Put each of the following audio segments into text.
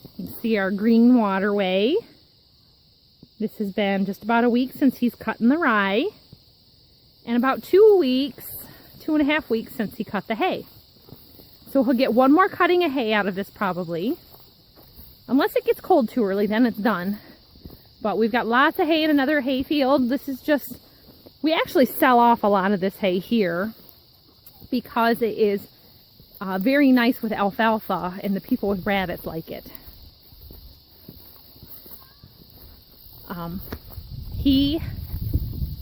You can see our green waterway. This has been just about a week since he's cutting the rye, and about 2 weeks, 2.5 weeks since he cut the hay. So he'll get one more cutting of hay out of this probably. Unless it gets cold too early, then it's done. But we've got lots of hay in another hay field. This is just, we actually sell off a lot of this hay here because it is very nice with alfalfa, and the people with rabbits like it.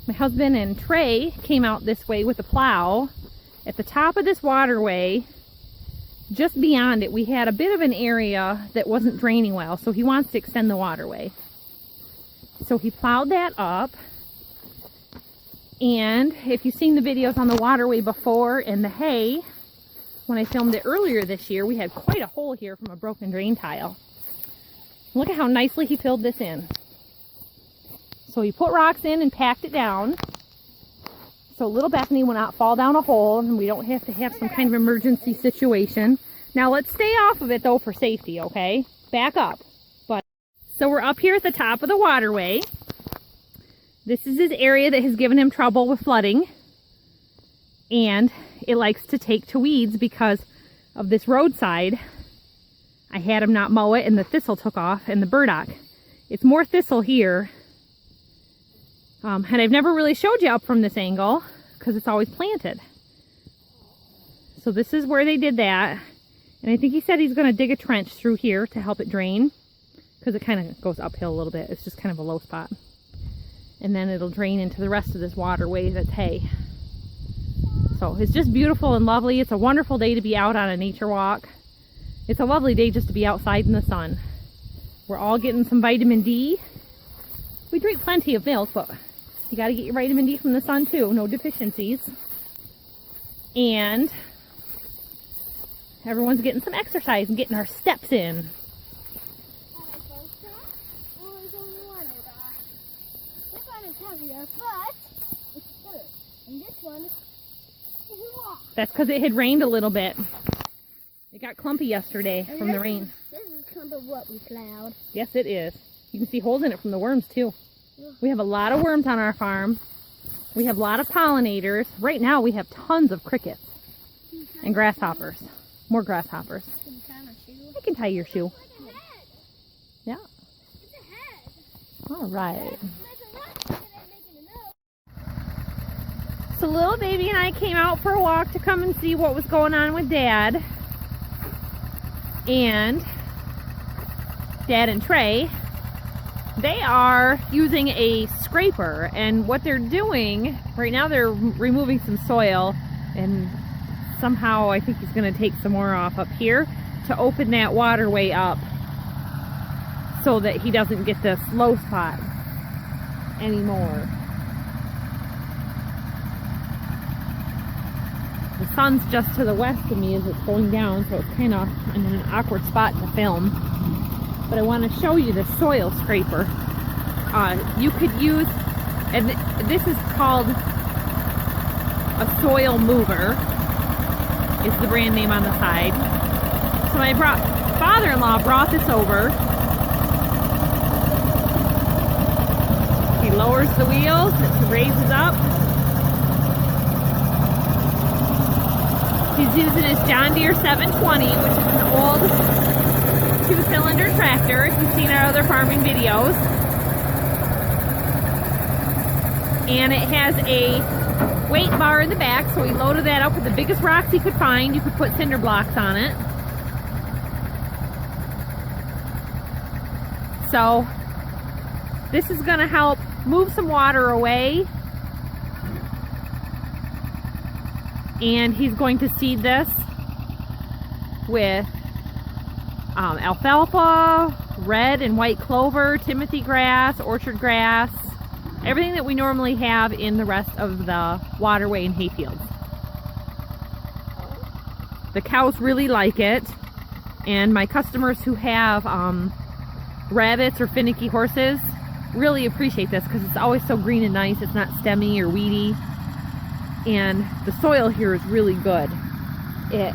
My husband and Trey came out this way with a plow. At the top of this waterway, just beyond it, we had a bit of an area that wasn't draining well, so he wants to extend the waterway. So he plowed that up, and if you've seen the videos on the waterway before and the hay, when I filmed it earlier this year, we had quite a hole here from a broken drain tile. Look at how nicely he filled this in. So he put rocks in and packed it down so little Bethany will not fall down a hole and we don't have to have some kind of emergency situation. Now let's stay off of it though for safety, okay? Back up. So we're up here at the top of the waterway. This is his area that has given him trouble with flooding. And it likes to take to weeds because of this roadside. I had him not mow it and the thistle took off and the burdock. It's more thistle here. And I've never really showed you up from this angle because it's always planted. So this is where they did that. And I think he said he's going to dig a trench through here to help it drain, because it kind of goes uphill a little bit. It's just kind of a low spot. And then it'll drain into the rest of this waterway that's hay. So it's just beautiful and lovely. It's a wonderful day to be out on a nature walk. It's a lovely day just to be outside in the sun. We're all getting some vitamin D. We drink plenty of milk, but you got to get your vitamin D from the sun too. No deficiencies. And everyone's getting some exercise and getting our steps in. That's because it had rained a little bit. It got clumpy yesterday from the rain. This is kind of what we plowed. Yes, it is. You can see holes in it from the worms too. We have a lot of worms on our farm. We have a lot of pollinators. Right now we have tons of crickets and grasshoppers. More grasshoppers. Can you tie my shoe? I can tie your shoe. It's a head. Yeah. It's a head. All right. There's a rock in it making a note. So little baby and I came out for a walk to come and see what was going on with Dad. And Dad and Trey, they are using a scraper, and what they're doing right now, they're removing some soil, and somehow I think he's going to take some more off up here to open that waterway up so that he doesn't get this low spot anymore. The sun's just to the west of me as it's going down, so it's kind of in an awkward spot to film. But I want to show you the soil scraper. You could use, and this is called a soil mover, is the brand name on the side. So my father-in-law brought this over. He lowers the wheels, it raises up. He's using his John Deere 720, which is an old 2-cylinder tractor, if you've seen our other farming videos. And it has a weight bar in the back, so he loaded that up with the biggest rocks he could find. You could put cinder blocks on it. So this is going to help move some water away. And he's going to seed this with alfalfa, red and white clover, timothy grass, orchard grass, everything that we normally have in the rest of the waterway and hay fields. The cows really like it, and my customers who have rabbits or finicky horses really appreciate this because it's always so green and nice. It's not stemmy or weedy, and the soil here is really good. It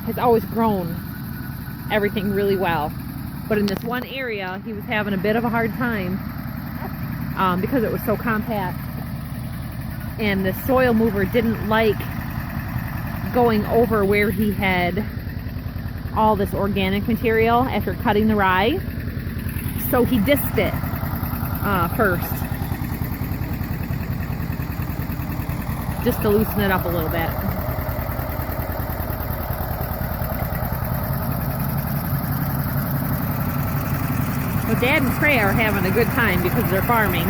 has always grown everything really well. But in this one area, he was having a bit of a hard time because it was so compact. And the soil mover didn't like going over where he had all this organic material after cutting the rye. So he disked it first, just to loosen it up a little bit. Well, Dad and Trey are having a good time because they're farming.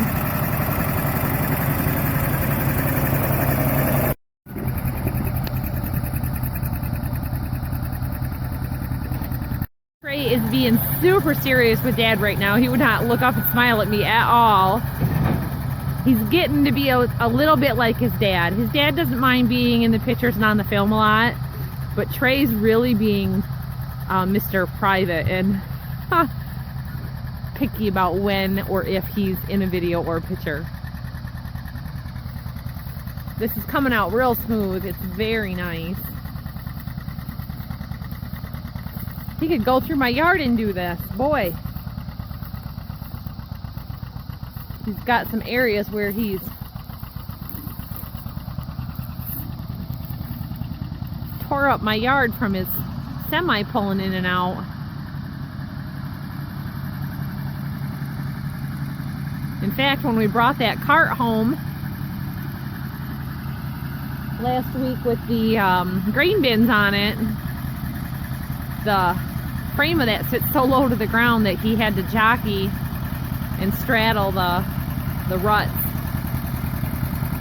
Trey is being super serious with Dad right now. He would not look up and smile at me at all. He's getting to be a little bit like his dad. His dad doesn't mind being in the pictures and on the film a lot, but Trey's really being Mr. Private and picky about when or if he's in a video or a picture. This is coming out real smooth. It's very nice. He could go through my yard and do this. Boy. He's got some areas where he's tore up my yard from his semi pulling in and out. In fact, when we brought that cart home last week with the grain bins on it, the frame of that sits so low to the ground that he had to jockey and straddle the rut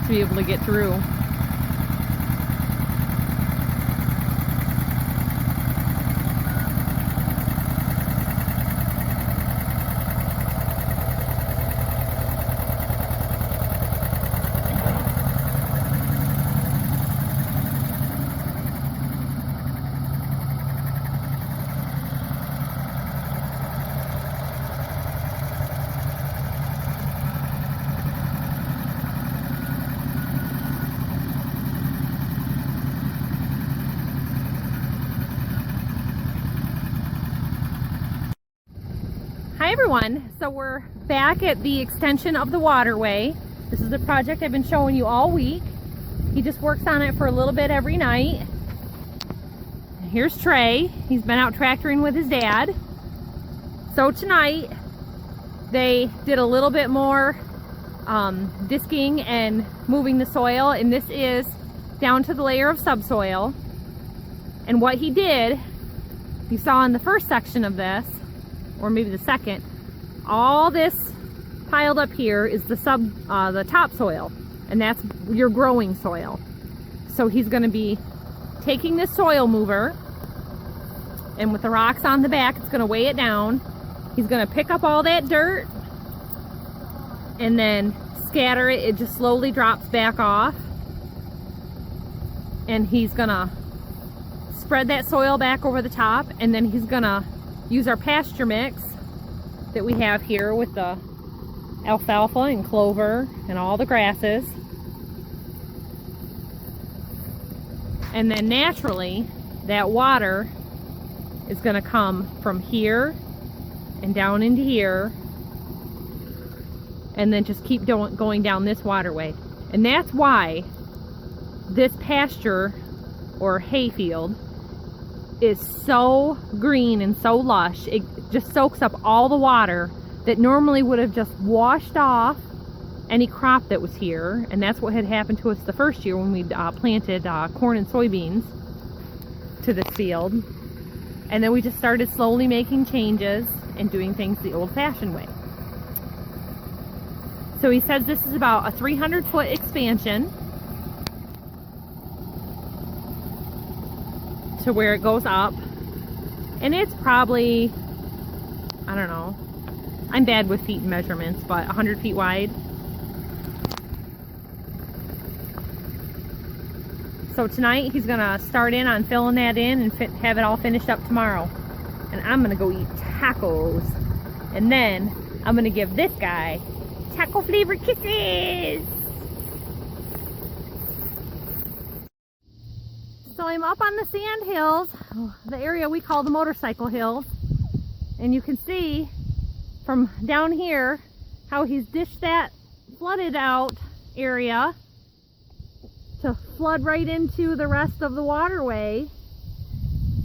to be able to get through. Hi everyone, so we're back at the extension of the Waterway. This is the project I've been showing you all week. He just works on it for a little bit every night. Here's Trey. He's been out tractoring with his dad. So tonight they did a little bit more disking and moving the soil, and this is down to the layer of subsoil. And what he did, you saw in the first section of this, or maybe the second, all this piled up here is the topsoil, and that's your growing soil. So he's going to be taking this soil mover, and with the rocks on the back, it's going to weigh it down. He's going to pick up all that dirt and then scatter it. It just slowly drops back off, and he's going to spread that soil back over the top, and then he's going to use our pasture mix that we have here with the alfalfa and clover and all the grasses. And then naturally, that water is going to come from here and down into here, and then just keep going down this waterway. And that's why this pasture or hayfield is so green and so lush. It just soaks up all the water that normally would have just washed off any crop that was here. And that's what had happened to us the first year when we planted corn and soybeans to this field. And then we just started slowly making changes and doing things the old-fashioned way. So he says this is about a 300-foot expansion to where it goes up, and it's probably, I don't know, I'm bad with feet and measurements, but 100 feet wide. So tonight he's gonna start in on filling that in and have it all finished up tomorrow, and I'm gonna go eat tacos, and then I'm gonna give this guy taco flavored kisses. So I'm up on the sand hills, the area we call the motorcycle hills, And you can see from down here how he's dished that flooded out area to flood right into the rest of the waterway.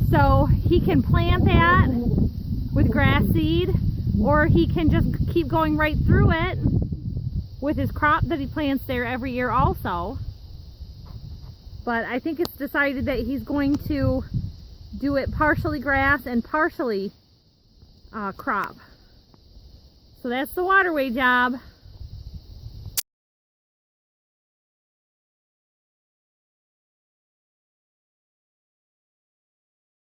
So he can plant that with grass seed, or he can just keep going right through it with his crop that he plants there every year also. But I think it's decided that he's going to do it partially grass and partially crop. So that's the Waterway job.